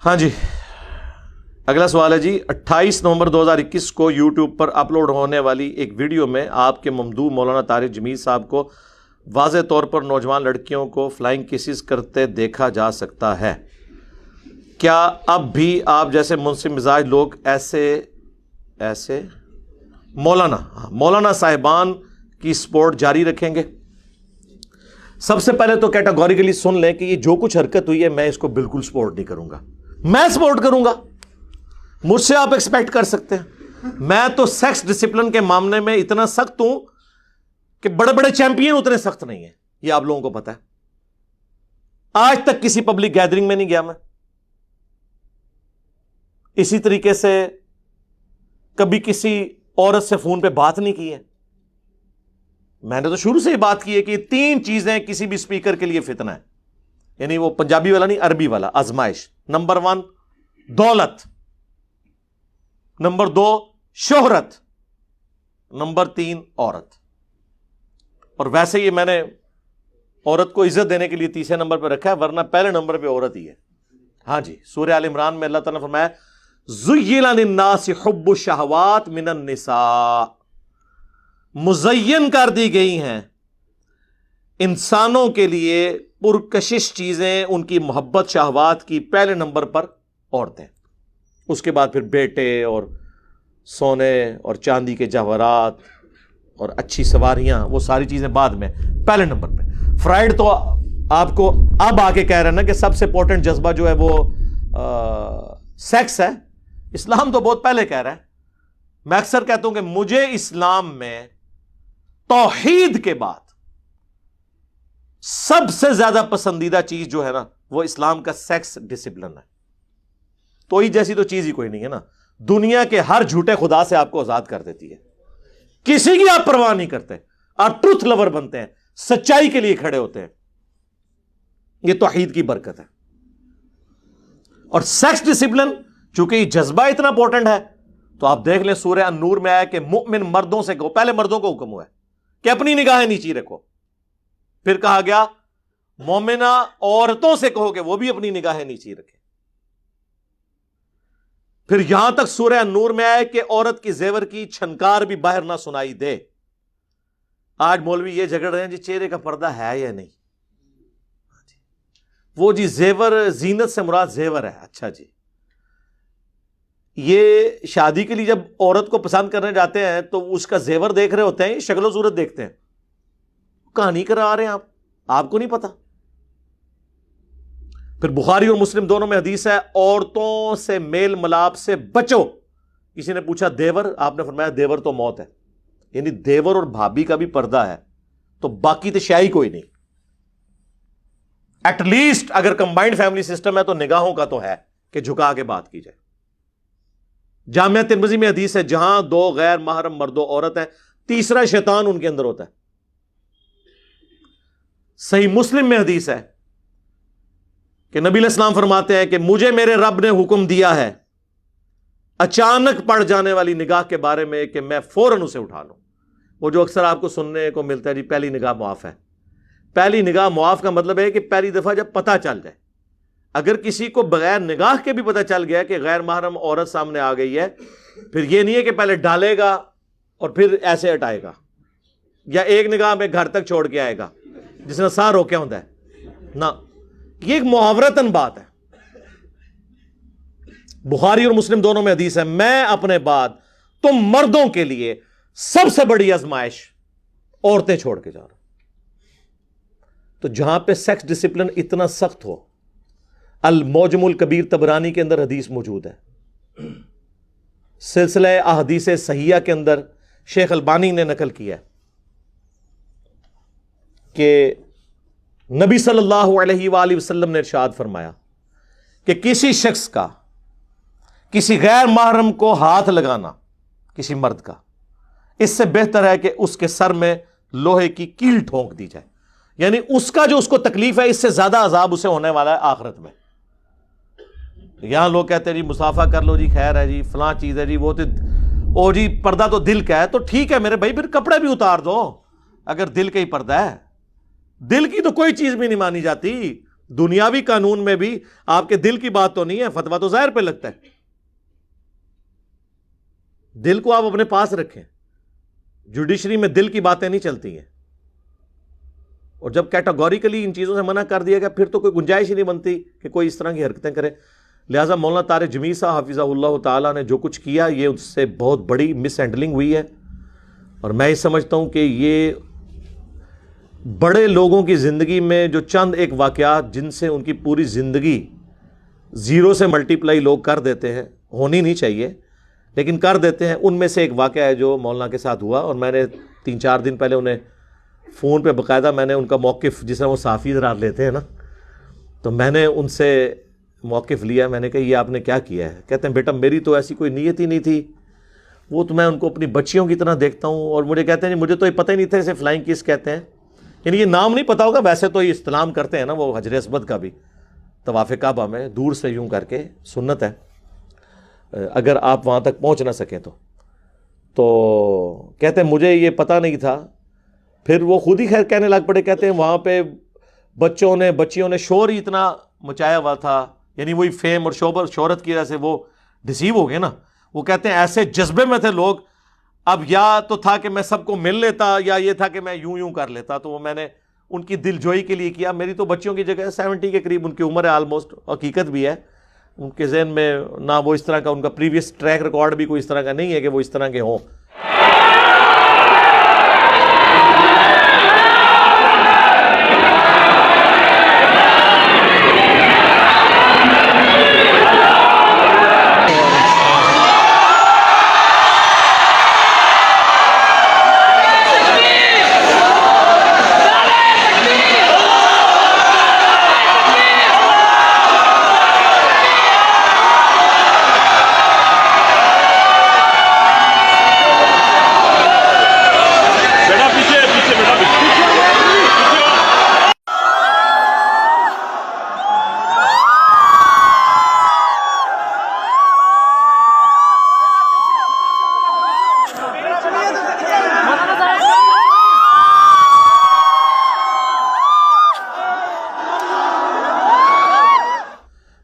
ہاں جی، اگلا سوال ہے جی، 28 نومبر 2021 کو یوٹیوب پر اپلوڈ ہونے والی ایک ویڈیو میں آپ کے ممدوح مولانا طارق جمیل صاحب کو واضح طور پر نوجوان لڑکیوں کو فلائنگ کسز کرتے دیکھا جا سکتا ہے۔ کیا اب بھی آپ جیسے منصف مزاج لوگ ایسے مولانا صاحبان کی سپورٹ جاری رکھیں گے؟ سب سے پہلے تو کیٹاگوریکلی سن لیں کہ یہ جو کچھ حرکت ہوئی ہے میں اس کو بالکل سپورٹ نہیں کروں گا۔ میں سپورٹ کروں گا؟ مجھ سے آپ ایکسپیکٹ کر سکتے ہیں؟ میں تو سیکس ڈسپلن کے معاملے میں اتنا سخت ہوں کہ بڑے بڑے چیمپئن اتنے سخت نہیں ہیں، یہ آپ لوگوں کو پتا ہے۔ آج تک کسی پبلک گیدرنگ میں نہیں گیا میں، اسی طریقے سے کبھی کسی عورت سے فون پہ بات نہیں کی ہے۔ میں نے تو شروع سے ہی بات کی ہے کہ یہ 3 چیزیں کسی بھی اسپیکر کے لیے فتنہ ہے، یعنی وہ پنجابی والا نہیں، عربی والا، آزمائش۔ نمبر 1 دولت، نمبر 2 شہرت، نمبر 3 عورت۔ اور ویسے یہ میں نے عورت کو عزت دینے کے لیے تیسرے نمبر پہ رکھا ہے، ورنہ پہلے نمبر پہ عورت ہی ہے۔ ہاں جی، سورہ آل عمران میں اللہ تعالیٰ نے فرمایا زُيِّنَ لِلنَّاسِ حُبُّ الشَّهَوَاتِ مِنَ النِّسَاءِ، مزین کر دی گئی ہیں انسانوں کے لیے پرکشش چیزیں، ان کی محبت شہوات کی پہلے نمبر پر عورتیں، اس کے بعد پھر بیٹے اور سونے اور چاندی کے جواہرات اور اچھی سواریاں، وہ ساری چیزیں بعد میں، پہلے نمبر پہ۔ فرائیڈ تو آپ کو اب آ کے کہہ رہے ہیں نا کہ سب سے امپورٹنٹ جذبہ جو ہے وہ سیکس ہے۔ اسلام تو بہت پہلے کہہ رہا ہے۔ میں اکثر کہتا ہوں کہ مجھے اسلام میں توحید کے بعد سب سے زیادہ پسندیدہ چیز جو ہے نا وہ اسلام کا سیکس ڈسپلن ہے۔ توحید جیسی تو چیز ہی کوئی نہیں ہے نا، دنیا کے ہر جھوٹے خدا سے آپ کو آزاد کر دیتی ہے، کسی کی آپ پرواہ نہیں کرتے، آپ ٹروتھ لور بنتے ہیں، سچائی کے لیے کھڑے ہوتے ہیں۔ یہ توحید کی برکت ہے۔ اور سیکس ڈسپلن چونکہ یہ جذبہ اتنا امپورٹنٹ ہے تو آپ دیکھ لیں سورہ النور میں آیا کہ مؤمن مردوں سے کہو، پہلے مردوں کو حکم ہوا ہے کہ اپنی نگاہیں نیچی رکھو، پھر کہا گیا مومنہ عورتوں سے کہو کہ وہ بھی اپنی نگاہیں نیچی رکھیں، پھر یہاں تک سورہ النور میں آیا کہ عورت کی زیور کی چھنکار بھی باہر نہ سنائی دے۔ آج مولوی یہ جھگڑ رہے ہیں جی چہرے کا پردہ ہے یا نہیں، وہ جی زیور زینت سے مراد زیور ہے۔ اچھا جی، یہ شادی کے لیے جب عورت کو پسند کرنے جاتے ہیں تو اس کا زیور دیکھ رہے ہوتے ہیں، شکل و صورت دیکھتے ہیں، کہانی کرا رہے ہیں آپ کو نہیں پتا۔ پھر بخاری اور مسلم دونوں میں حدیث ہے عورتوں سے میل ملاپ سے بچو۔ کسی نے پوچھا دیور، آپ نے فرمایا دیور تو موت ہے، یعنی دیور اور بھابھی کا بھی پردہ ہے تو باقی تو شاہی کوئی نہیں۔ ایٹ لیسٹ اگر کمبائنڈ فیملی سسٹم ہے تو نگاہوں کا تو ہے کہ جھکا کے بات کی جائے۔ جامعہ ترمذی میں حدیث ہے جہاں 2 غیر محرم مرد و عورت ہیں، تیسرا شیطان ان کے اندر ہوتا ہے۔ صحیح مسلم میں حدیث ہے کہ نبی علیہ السلام فرماتے ہیں کہ مجھے میرے رب نے حکم دیا ہے اچانک پڑ جانے والی نگاہ کے بارے میں کہ میں فوراً اسے اٹھا لوں۔ وہ جو اکثر آپ کو سننے کو ملتا ہے جی پہلی نگاہ معاف ہے۔ پہلی نگاہ معاف کا مطلب ہے کہ پہلی دفعہ جب پتہ چل جائے، اگر کسی کو بغیر نگاہ کے بھی پتہ چل گیا کہ غیر محرم عورت سامنے آ گئی ہے، پھر یہ نہیں ہے کہ پہلے ڈالے گا اور پھر ایسے ہٹائے گا، یا ایک نگاہ میں گھر تک چھوڑ کے آئے گا جس نے سا روکیا ہوتا ہے، نہ، یہ ایک محاورتاً بات ہے۔ بخاری اور مسلم دونوں میں حدیث ہے میں اپنے بعد تم مردوں کے لیے سب سے بڑی آزمائش عورتیں چھوڑ کے جا رہا ہوں۔ تو جہاں پہ سیکس ڈسپلن اتنا سخت ہو، المعجم الکبیر طبرانی کے اندر حدیث موجود ہے، سلسلہ احادیث صحیحہ کے اندر شیخ البانی نے نقل کیا ہے کہ نبی صلی اللہ علیہ وآلہ وسلم نے ارشاد فرمایا کہ کسی شخص کا کسی غیر محرم کو ہاتھ لگانا، کسی مرد کا، اس سے بہتر ہے کہ اس کے سر میں لوہے کی کیل ٹھونک دی جائے، یعنی اس کا جو اس کو تکلیف ہے اس سے زیادہ عذاب اسے ہونے والا ہے آخرت میں۔ یہاں لوگ کہتے ہیں جی مصافحہ کر لو جی، خیر ہے جی، فلاں چیز ہے جی، وہ تو جی پردہ تو دل کا ہے، تو ٹھیک ہے میرے بھائی، پھر کپڑے بھی اتار دو اگر دل کا ہی پردہ ہے۔ دل کی تو کوئی چیز بھی نہیں مانی جاتی، دنیاوی قانون میں بھی آپ کے دل کی بات تو نہیں ہے، فتویٰ تو ظاہر پہ لگتا ہے. دل کو آپ اپنے پاس رکھیں. جوڈیشری میں دل کی باتیں نہیں چلتی ہیں. اور جب کیٹاگوریکلی ان چیزوں سے منع کر دیا گیا، پھر تو کوئی گنجائش ہی نہیں بنتی کہ کوئی اس طرح کی حرکتیں کرے. لہٰذا مولانا طارق جمیل صاحب حفظہ اللہ تعالیٰ نے جو کچھ کیا، یہ اس سے بہت بڑی مس ہینڈلنگ ہوئی ہے. اور میں یہ سمجھتا ہوں کہ یہ بڑے لوگوں کی زندگی میں جو چند ایک واقعات جن سے ان کی پوری زندگی زیرو سے ملٹیپلائی لوگ کر دیتے ہیں، ہونی نہیں چاہیے لیکن کر دیتے ہیں، ان میں سے ایک واقعہ ہے جو مولانا کے ساتھ ہوا. اور میں نے 3-4 دن پہلے انہیں فون پہ باقاعدہ میں نے ان کا موقف، جس طرح وہ صحافی حضرات لیتے ہیں نا، تو میں نے ان سے موقف لیا. میں نے کہا یہ آپ نے کیا کیا ہے؟ کہتے ہیں بیٹا میری تو ایسی کوئی نیت ہی نہیں تھی، وہ تو میں ان کو اپنی بچیوں کی طرح دیکھتا ہوں. اور مجھے کہتے ہیں مجھے تو یہ پتہ ہی نہیں تھا اسے فلائنگ کس کہتے ہیں. یعنی یہ نام نہیں پتا ہوگا، ویسے تو یہ استلام کرتے ہیں نا وہ حجر اسود کا بھی طواف کعبہ میں دور سے یوں کر کے، سنت ہے اگر آپ وہاں تک پہنچ نہ سکیں تو کہتے ہیں مجھے یہ پتہ نہیں تھا. پھر وہ خود ہی خیر کہنے لگ پڑے، کہتے ہیں وہاں پہ بچیوں نے شور ہی اتنا مچایا ہوا تھا، یعنی وہی فیم اور شہرت کی وجہ سے وہ ڈسیو ہو گئے نا. وہ کہتے ہیں ایسے جذبے میں تھے لوگ، اب یا تو تھا کہ میں سب کو مل لیتا یا یہ تھا کہ میں یوں کر لیتا. تو وہ میں نے ان کی دل جوئی کے لیے کیا. میری تو بچیوں کی جگہ 70 کے قریب ان کی عمر ہے آلموسٹ، حقیقت بھی ہے. ان کے ذہن میں نہ وہ اس طرح کا ان کا پریویس ٹریک ریکارڈ بھی کوئی اس طرح کا نہیں ہے کہ وہ اس طرح کے ہوں.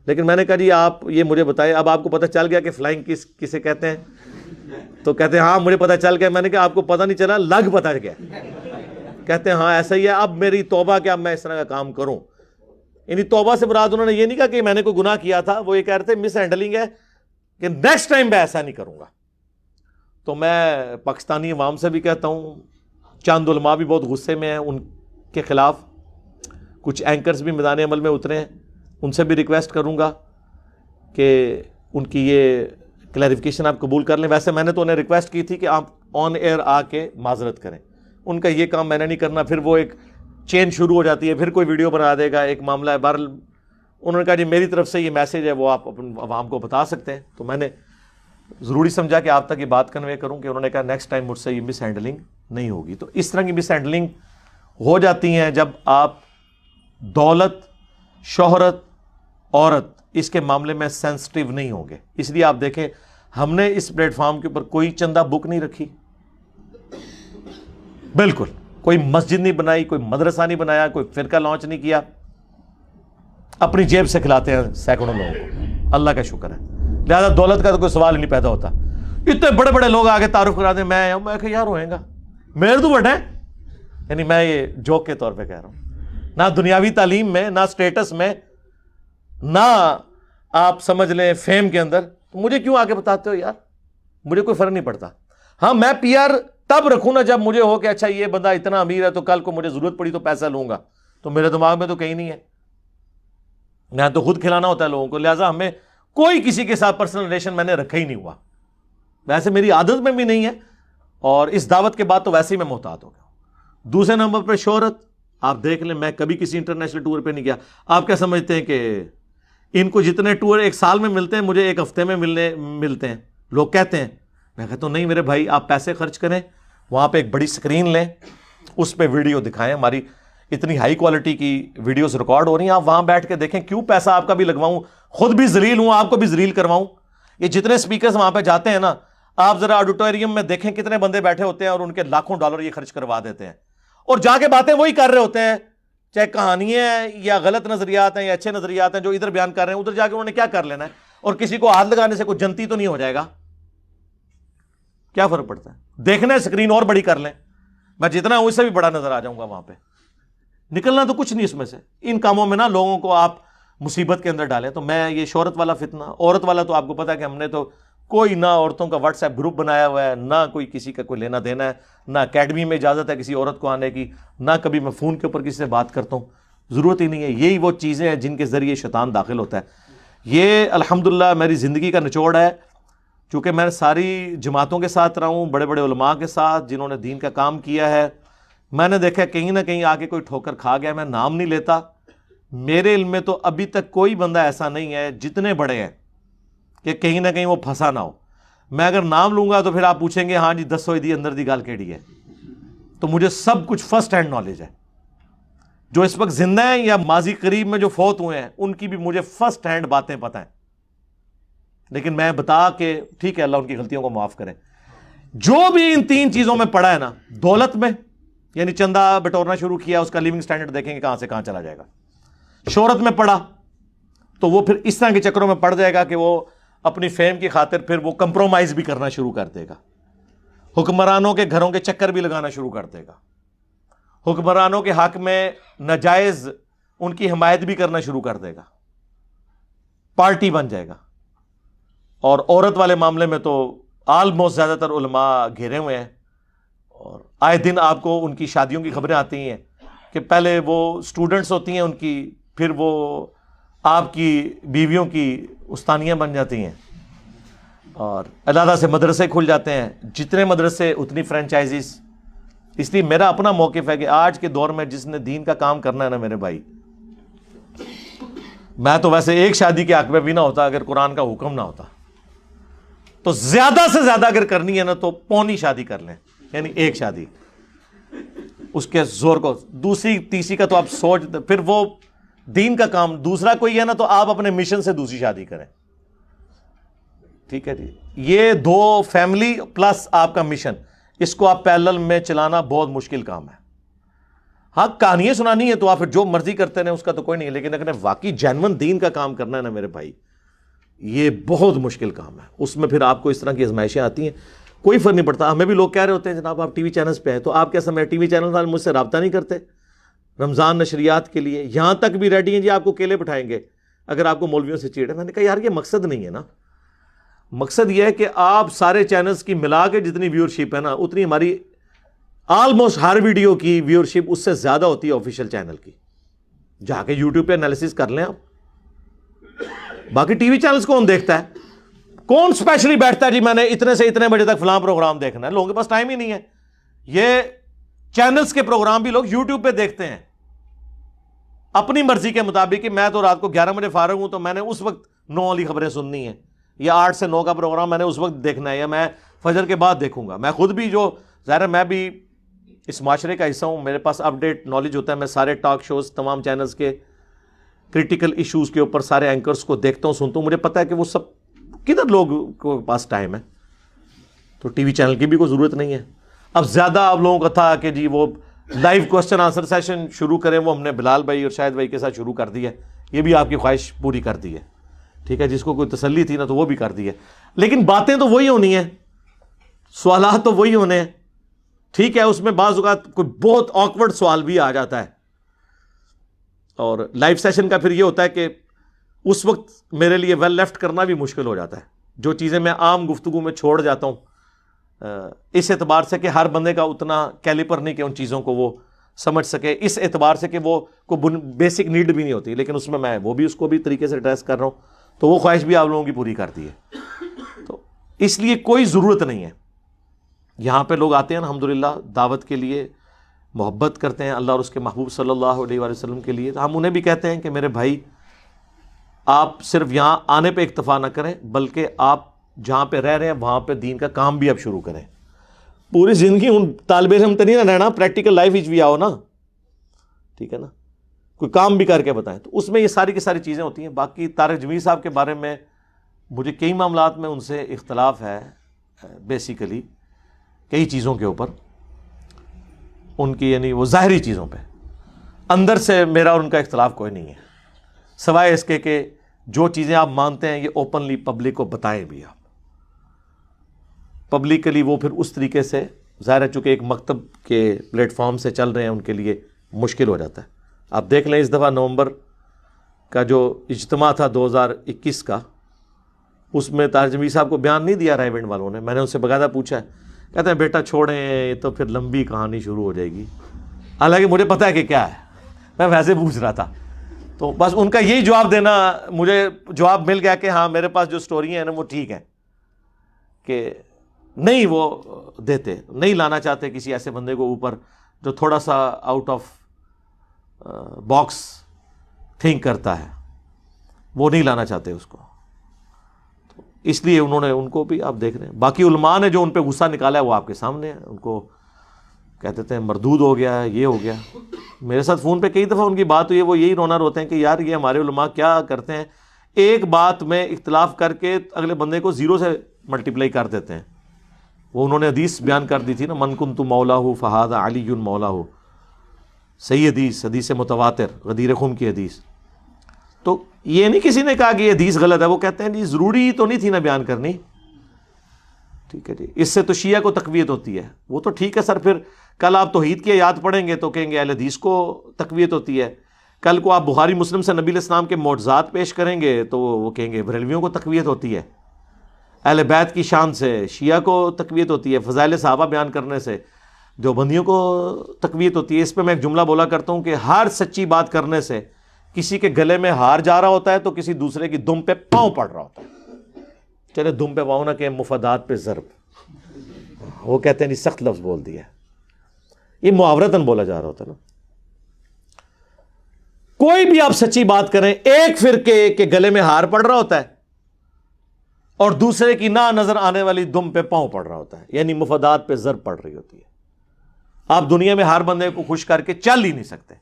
لیکن میں نے کہا جی آپ یہ مجھے بتائیں، اب آپ کو پتہ چل گیا کہ فلائنگ کسے کہتے ہیں؟ تو کہتے ہیں ہاں مجھے پتہ چل گیا. میں نے کہا آپ کو پتہ نہیں چلا، لگ پتہ گیا. کہتے ہیں ہاں ایسا ہی ہے. اب میری توبہ کہ اب میں اس طرح کا کام کروں. یعنی توبہ سے مراد انہوں نے یہ نہیں کہا کہ میں نے کوئی گناہ کیا تھا، وہ یہ کہہ رہے تھے مس ہینڈلنگ ہے کہ نیکسٹ ٹائم میں ایسا نہیں کروں گا. تو میں پاکستانی عوام سے بھی کہتا ہوں، چند علماء بھی بہت غصے میں ہیں ان کے خلاف، کچھ اینکرز بھی میدان عمل میں اترے ہیں، ان سے بھی ریکویسٹ کروں گا کہ ان کی یہ کلیریفیکیشن آپ قبول کر لیں. ویسے میں نے تو انہیں ریکویسٹ کی تھی کہ آپ آن ایئر آ کے معذرت کریں. ان کا یہ کام میں نے نہیں کرنا، پھر وہ ایک چین شروع ہو جاتی ہے، پھر کوئی ویڈیو بنا دے گا، ایک معاملہ ہے. بہرحال انہوں نے کہا جی میری طرف سے یہ میسیج ہے وہ آپ اپنے عوام کو بتا سکتے ہیں. تو میں نے ضروری سمجھا کہ آپ تک یہ بات کنوے کروں کہ انہوں نے کہا نیکسٹ ٹائم مجھ سے یہ مس ہینڈلنگ نہیں ہوگی. تو اس طرح کی مس ہینڈلنگ ہو جاتی ہیں جب آپ دولت، شہرت، عورت اس کے معاملے میں سینسٹیو نہیں ہوں گے. اس لیے آپ دیکھیں ہم نے اس پلیٹ فارم کے اوپر کوئی چندہ بک نہیں رکھی، بالکل کوئی مسجد نہیں بنائی، کوئی مدرسہ نہیں بنایا، کوئی فرقہ لانچ نہیں کیا. اپنی جیب سے کھلاتے ہیں سینکڑوں لوگوں کو، اللہ کا شکر ہے. لہذا دولت کا تو کوئی سوال ہی نہیں پیدا ہوتا. اتنے بڑے بڑے لوگ آگے تعارف کرا دیں، میں کہ یار ہوئے گا میرے تو بڑے ہیں. یعنی میں یہ جوک کے طور پہ کہہ رہا ہوں. نہ دنیاوی تعلیم میں، نہ سٹیٹس میں، نہ آپ سمجھ لیں فیم کے اندر. مجھے کیوں آگے بتاتے ہو یار؟ مجھے کوئی فرق نہیں پڑتا. ہاں میں پی آر تب رکھوں نا جب مجھے ہو کہ اچھا یہ بندہ اتنا امیر ہے تو کل کو مجھے ضرورت پڑی تو پیسہ لوں گا. تو میرے دماغ میں تو کہیں نہیں ہے، میں تو خود کھلانا ہوتا ہے لوگوں کو. لہٰذا ہمیں کوئی کسی کے ساتھ پرسنل ریلیشن میں نے رکھا ہی نہیں ہوا. ویسے میری عادت میں بھی نہیں ہے، اور اس دعوت کے بعد تو ویسے ہی میں محتاط ہو گیا. دوسرے نمبر پہ شہرت. آپ دیکھ لیں میں کبھی کسی انٹرنیشنل ٹور پہ نہیں گیا. آپ کیا سمجھتے ہیں کہ ان کو جتنے ٹور ایک سال میں ملتے ہیں مجھے ایک ہفتے میں ملتے ہیں؟ لوگ کہتے ہیں. میں کہتا ہوں نہیں میرے بھائی، آپ پیسے خرچ کریں، وہاں پہ ایک بڑی اسکرین لیں، اس پہ ویڈیو دکھائیں. ہماری اتنی ہائی کوالٹی کی ویڈیوز ریکارڈ ہو رہی ہیں، آپ وہاں بیٹھ کے دیکھیں. کیوں پیسہ آپ کا بھی لگواؤں، خود بھی ذلیل ہوں، آپ کو بھی ذلیل کرواؤں. یہ جتنے اسپیکرز وہاں پہ جاتے ہیں نا، آپ ذرا آڈیٹوریم میں دیکھیں کتنے بندے بیٹھے ہوتے ہیں اور ان کے لاکھوں ڈالر یہ خرچ کروا دیتے ہیں، اور جا کے باتیں وہی کر رہے ہوتے ہیں چاہے کہانیاں ہیں یا غلط نظریات ہیں یا اچھے نظریات ہیں جو ادھر بیان کر رہے ہیں، ادھر جا کے انہوں نے کیا کر لینا ہے؟ اور کسی کو ہاتھ لگانے سے کوئی جنتی تو نہیں ہو جائے گا، کیا فرق پڑتا ہے؟ دیکھنا ہے اسکرین اور بڑی کر لیں، میں جتنا ہوں اس سے بھی بڑا نظر آ جاؤں گا وہاں پہ، نکلنا تو کچھ نہیں اس میں سے۔ ان کاموں میں نا لوگوں کو آپ مصیبت کے اندر ڈالیں۔ تو میں یہ شہرت والا فتنہ، عورت والا تو آپ کو پتا ہے کہ ہم نے تو کوئی نہ عورتوں کا واٹس ایپ گروپ بنایا ہوا ہے، نہ کوئی کسی کا کوئی لینا دینا ہے، نہ اکیڈمی میں اجازت ہے کسی عورت کو آنے کی، نہ کبھی میں فون کے اوپر کسی سے بات کرتا ہوں، ضرورت ہی نہیں ہے۔ یہی وہ چیزیں ہیں جن کے ذریعے شیطان داخل ہوتا ہے۔ یہ الحمدللہ میری زندگی کا نچوڑ ہے، چونکہ میں ساری جماعتوں کے ساتھ رہا ہوں، بڑے بڑے علماء کے ساتھ جنہوں نے دین کا کام کیا ہے۔ میں نے دیکھا کہیں نہ کہیں آ کے کوئی ٹھوکر کھا گیا، میں نام نہیں لیتا، میرے علم میں تو ابھی تک کوئی بندہ ایسا نہیں ہے جتنے بڑے ہیں کہ کہیں نہ کہیں وہ پھنسا نہ ہو۔ میں اگر نام لوں گا تو پھر آپ پوچھیں گے ہاں جی دسو دی اندر دی گل کیڑی ہے، تو مجھے سب کچھ فرسٹ ہینڈ نالج ہے۔ جو اس وقت زندہ ہیں یا ماضی قریب میں جو فوت ہوئے ہیں ان کی بھی مجھے فرسٹ ہینڈ باتیں پتہ ہیں، لیکن میں بتا کے ٹھیک ہے اللہ ان کی غلطیوں کو معاف کرے۔ جو بھی ان تین چیزوں میں پڑا ہے نا، دولت میں یعنی چندہ بٹورنا شروع کیا، اس کا لیونگ سٹینڈرڈ دیکھیں گے کہاں سے کہاں چلا جائے گا۔ شہرت میں پڑا تو وہ پھر اس طرح کے چکروں میں پڑ جائے گا کہ وہ اپنی فیم کی خاطر پھر وہ کمپرومائز بھی کرنا شروع کر دے گا، حکمرانوں کے گھروں کے چکر بھی لگانا شروع کر دے گا، حکمرانوں کے حق میں ناجائز ان کی حمایت بھی کرنا شروع کر دے گا، پارٹی بن جائے گا۔ اور عورت والے معاملے میں تو آلموسٹ زیادہ تر علماء گھیرے ہوئے ہیں، اور آئے دن آپ کو ان کی شادیوں کی خبریں آتی ہیں کہ پہلے وہ سٹوڈنٹس ہوتی ہیں ان کی، پھر وہ آپ کی بیویوں کی استانیاں بن جاتی ہیں، اور علیحدہ سے مدرسے کھل جاتے ہیں، جتنے مدرسے اتنی فرینچائزیز۔ اس لیے میرا اپنا موقف ہے کہ آج کے دور میں جس نے دین کا کام کرنا ہے نا میرے بھائی، میں تو ویسے ایک شادی کے حق میں بھی نہ ہوتا اگر قرآن کا حکم نہ ہوتا، تو زیادہ سے زیادہ اگر کرنی ہے نا تو پونی شادی کر لیں، یعنی ایک شادی اس کے زور کو، دوسری تیسری کا تو آپ سوچ، پھر وہ دین کا کام دوسرا کوئی ہے نا تو آپ اپنے مشن سے دوسری شادی کریں، ٹھیک ہے جی۔ یہ دو فیملی پلس آپ کا مشن، اس کو آپ پیرلل میں چلانا بہت مشکل کام ہے۔ ہاں کہانیاں سنانی ہے تو آپ جو مرضی کرتے ہیں اس کا تو کوئی نہیں، لیکن اگر واقعی جینون دین کا کام کرنا ہے نا میرے بھائی، یہ بہت مشکل کام ہے۔ اس میں پھر آپ کو اس طرح کی آزمائشیں آتی ہیں، کوئی فرق نہیں پڑتا۔ ہمیں بھی لوگ کہہ رہے ہوتے ہیں جناب آپ ٹی وی چینلز پہ ہیں، تو آپ کیا سمجھ ٹی وی چینل والے مجھ سے رابطہ نہیں کرتے رمضان نشریات کے لیے؟ یہاں تک بھی ریڈی ہیں جی آپ کو کیلے بٹھائیں گے اگر آپ کو مولویوں سے چیڑ ہے۔ میں نے کہا یار یہ مقصد نہیں ہے نا، مقصد یہ ہے کہ آپ سارے چینلز کی ملا کے جتنی ویورشپ ہے نا اتنی ہماری آلموسٹ ہر ویڈیو کی ویورشپ اس سے زیادہ ہوتی ہے آفیشیل چینل کی۔ جا کے یوٹیوب پہ انالیسس کر لیں آپ، باقی ٹی وی چینلز کون دیکھتا ہے؟ کون اسپیشلی بیٹھتا ہے جی میں نے اتنے سے اتنے بجے تک فلاں پروگرام دیکھنا ہے؟ لوگوں کے پاس ٹائم ہی نہیں ہے۔ یہ چینلز کے پروگرام بھی لوگ یوٹیوب پہ دیکھتے ہیں اپنی مرضی کے مطابق، کہ میں تو رات کو 11 بجے فارغ ہوں تو میں نے اس وقت 9 والی خبریں سننی ہیں، یا 8 سے 9 کا پروگرام میں نے اس وقت دیکھنا ہے، یا میں فجر کے بعد دیکھوں گا۔ میں خود بھی جو ظاہر ہے میں بھی اس معاشرے کا حصہ ہوں، میرے پاس اپ ڈیٹ نالج ہوتا ہے، میں سارے ٹاک شوز تمام چینلز کے کریٹیکل ایشوز کے اوپر سارے اینکرز کو دیکھتا ہوں، سنتا ہوں، مجھے پتہ ہے کہ وہ سب کدھر لوگوں کے پاس ٹائم ہے، تو ٹی وی چینل کی بھی کوئی ضرورت نہیں ہے۔ اب زیادہ آپ لوگوں کا تھا کہ جی وہ لائیو کوسچن آنسر سیشن شروع کریں، وہ ہم نے بلال بھائی اور شاہد بھائی کے ساتھ شروع کر دی ہے، یہ بھی آپ کی خواہش پوری کر دی ہے، ٹھیک ہے، جس کو کوئی تسلی تھی نا تو وہ بھی کر دی ہے، لیکن باتیں تو وہی ہونی ہیں، سوالات تو وہی ہونے ہیں، ٹھیک ہے۔ اس میں بعض اوقات کوئی بہت آکورڈ سوال بھی آ جاتا ہے، اور لائیو سیشن کا پھر یہ ہوتا ہے کہ اس وقت میرے لیے ویل لیفٹ کرنا بھی مشکل ہو جاتا ہے، جو چیزیں میں عام گفتگو میں چھوڑ جاتا ہوں، اس اعتبار سے کہ ہر بندے کا اتنا کیلیپر نہیں کہ ان چیزوں کو وہ سمجھ سکے، اس اعتبار سے کہ وہ کوئی بیسک نیڈ بھی نہیں ہوتی، لیکن اس میں میں وہ بھی اس کو بھی طریقے سے ایڈریس کر رہا ہوں، تو وہ خواہش بھی آپ لوگوں کی پوری کر دی ہے۔ تو اس لیے کوئی ضرورت نہیں ہے، یہاں پہ لوگ آتے ہیں الحمدللہ دعوت کے لیے، محبت کرتے ہیں اللہ اور اس کے محبوب صلی اللہ علیہ وآلہ وسلم کے لیے، تو ہم انہیں بھی کہتے ہیں کہ میرے بھائی آپ صرف یہاں آنے پہ اکتفا نہ کریں، بلکہ آپ جہاں پہ رہ رہے ہیں وہاں پہ دین کا کام بھی آپ شروع کریں۔ پوری زندگی ان طالب علم تو نہیں نہ رہنا، پریکٹیکل لائف بھی آؤ نا، ٹھیک ہے نا، کوئی کام بھی کر کے بتائیں، تو اس میں یہ ساری کی ساری چیزیں ہوتی ہیں۔ باقی طارق جمیل صاحب کے بارے میں مجھے کئی معاملات میں ان سے اختلاف ہے، بیسیکلی کئی چیزوں کے اوپر ان کی، یعنی وہ ظاہری چیزوں پہ، اندر سے میرا اور ان کا اختلاف کوئی نہیں ہے، سوائے اس کے کہ جو چیزیں آپ مانتے ہیں یہ اوپنلی پبلک کو بتائیں بھی آپ پبلکلی، وہ پھر اس طریقے سے ظاہر ہے چونکہ ایک مکتب کے پلیٹ فارم سے چل رہے ہیں ان کے لیے مشکل ہو جاتا ہے۔ آپ دیکھ لیں اس دفعہ نومبر کا جو اجتماع تھا 2021 کا، اس میں طاہر جمیل صاحب کو بیان نہیں دیا رائے ونڈ والوں نے، میں نے ان سے باقاعدہ پوچھا ہے، کہتے ہیں بیٹا چھوڑیں یہ تو پھر لمبی کہانی شروع ہو جائے گی، حالانکہ مجھے پتہ ہے کہ کیا ہے، میں ویسے پوچھ رہا تھا، تو بس ان کا یہی جواب دینا، مجھے جواب مل گیا کہ ہاں میرے پاس جو سٹوری ہیں نا وہ ٹھیک ہے، کہ نہیں وہ دیتے، نہیں لانا چاہتے کسی ایسے بندے کو اوپر جو تھوڑا سا آؤٹ آف باکس تھنک کرتا ہے، وہ نہیں لانا چاہتے اس کو، اس لیے انہوں نے ان کو بھی آپ دیکھ رہے ہیں۔ باقی علماء نے جو ان پہ غصہ نکالا ہے وہ آپ کے سامنے ہے، ان کو کہتے تھے مردود ہو گیا، یہ ہو گیا۔ میرے ساتھ فون پہ کئی دفعہ ان کی بات ہوئی ہے، وہ یہی رونا روتے ہیں کہ یار یہ ہمارے علماء کیا کرتے ہیں، ایک بات میں اختلاف کر کے اگلے بندے کو زیرو سے ملٹیپلائی کر دیتے ہیں۔ وہ انہوں نے حدیث بیان کر دی تھی نا، من کنت مولاہ فہذا علی مولاہ، صحیح حدیث متواتر، غدیر خم کی حدیث۔ تو یہ نہیں کسی نے کہا کہ یہ حدیث غلط ہے، وہ کہتے ہیں جی ضروری تو نہیں تھی نا بیان کرنی، ٹھیک ہے جی، اس سے تو شیعہ کو تقویت ہوتی ہے، وہ تو ٹھیک ہے سر، پھر کل آپ توحید کی آیات پڑھیں گے تو کہیں گے اہل حدیث کو تقویت ہوتی ہے، کل کو آپ بخاری مسلم سے نبی علیہ السلام کے معجزات پیش کریں گے تو وہ کہیں گے بریلویوں کو تقویت ہوتی ہے، اہل بیت کی شان سے شیعہ کو تقویت ہوتی ہے، فضائل صحابہ بیان کرنے سے دیوبندیوں کو تقویت ہوتی ہے۔ اس پہ میں ایک جملہ بولا کرتا ہوں کہ ہر سچی بات کرنے سے کسی کے گلے میں ہار جا رہا ہوتا ہے تو کسی دوسرے کی دم پہ پاؤں پڑ رہا ہوتا ہے، چلے دم پہ پاؤں نہ کہ مفادات پہ ضرب، وہ کہتے ہیں جی سخت لفظ بول دیا، یہ محاورتاً بولا جا رہا ہوتا ہے نا۔ کوئی بھی آپ سچی بات کریں، ایک فرقے کے گلے میں ہار پڑ رہا ہوتا ہے اور دوسرے کی نہ نظر آنے والی دم پہ پاؤں پڑ رہا ہوتا ہے، یعنی مفادات پہ ضرب پڑ رہی ہوتی ہے۔ آپ دنیا میں ہر بندے کو خوش کر کے چل ہی نہیں سکتے،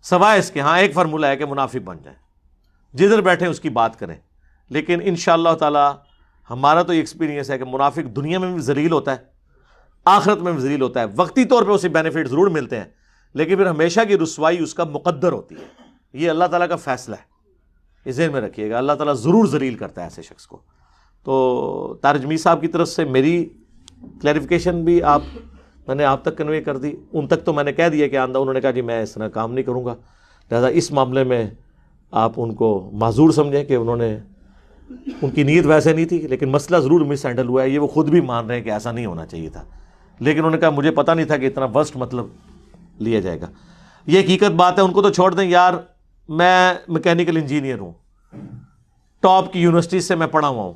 سوائے اس کے ہاں ایک فارمولہ ہے کہ منافق بن جائیں، جدھر بیٹھیں اس کی بات کریں، لیکن انشاءاللہ تعالی ہمارا تو یہ ایکسپیرینس ہے کہ منافق دنیا میں بھی ذلیل ہوتا ہے، آخرت میں بھی ذلیل ہوتا ہے، وقتی طور پہ اسے بینیفٹ ضرور ملتے ہیں لیکن پھر ہمیشہ کی رسوائی اس کا مقدر ہوتی ہے، یہ اللہ تعالیٰ کا فیصلہ ہے، یہ ذہن میں رکھیے گا، اللہ تعالیٰ ضرور ذلیل کرتا ہے ایسے شخص کو۔ تو طارق جمیل صاحب کی طرف سے میری کلیریفیکیشن بھی میں نے آپ تک کنوے کر دی، ان تک تو میں نے کہہ دیا کہ آندہ، انہوں نے کہا جی میں اس طرح کام نہیں کروں گا، لہذا اس معاملے میں آپ ان کو معذور سمجھیں کہ انہوں نے، ان کی نیت ویسے نہیں تھی لیکن مسئلہ ضرور مس ہینڈل ہوا ہے، یہ وہ خود بھی مان رہے ہیں کہ ایسا نہیں ہونا چاہیے تھا، لیکن انہوں نے کہا مجھے پتہ نہیں تھا کہ اتنا ورسٹ مطلب لیا جائے گا۔ یہ حقیقت بات ہے، ان کو تو چھوڑ دیں یار، میں میکینیکل انجینئر ہوں، ٹاپ کی یونیورسٹی سے میں پڑھا ہوا ہوں،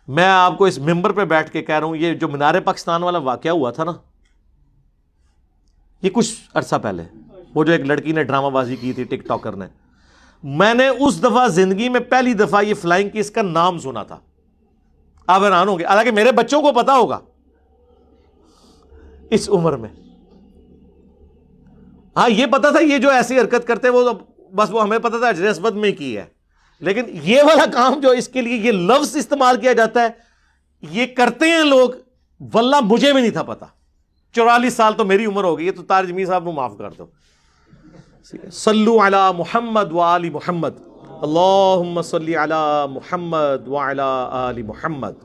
میں آپ کو اس ممبر پہ بیٹھ کے کہہ رہا ہوں یہ جو مینار پاکستان والا واقعہ ہوا تھا نا، یہ کچھ عرصہ پہلے، وہ جو ایک لڑکی نے ڈرامہ بازی کی تھی ٹک ٹاکر نے، میں نے اس دفعہ زندگی میں پہلی دفعہ یہ فلائنگ کیس کا نام سنا تھا، آپ حیران ہوں گے، حالانکہ میرے بچوں کو پتا ہوگا اس عمر میں، ہاں یہ پتا تھا یہ جو ایسی حرکت کرتے وہ بس وہ ہمیں پتا تھا اجر اسود میں کی ہے، لیکن یہ والا کام جو اس کے لیے یہ لفظ استعمال کیا جاتا ہے یہ کرتے ہیں لوگ، واللہ مجھے بھی نہیں تھا پتا، 44 سال تو میری عمر ہو گئی ہے، تو طارق جمیل صاحب کو معاف کر دو۔ صلو علی محمد وآل محمد، اللہم صلی علی محمد وعلی آل محمد۔